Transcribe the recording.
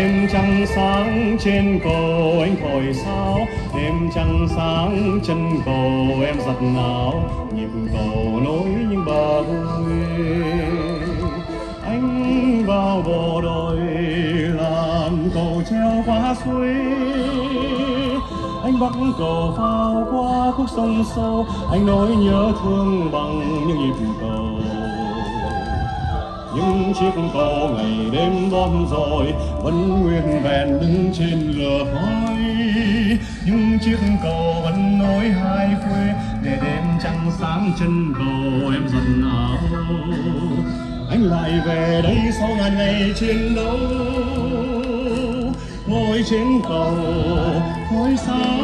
đêm trăng sáng trên cầu anh thổi sao, đêm trăng sáng chân cầu em giặt áo, nhịp cầu nối những bờ vui. Anh vào bộ đội làm cầu treo qua suối, anh bắc cầu phao qua khúc sông sâu, anh nỗi nhớ thương bằng những nhịp cầu. Những chiếc cầu ngày đêm bom rồi vẫn nguyên vẹn đứng trên lửa khói, những chiếc cầu vẫn nối hai quê để đêm trăng sáng chân cầu em giặt áo. Anh lại về đây sau ngàn ngày chiến đấu, ngồi trên cầu khói xa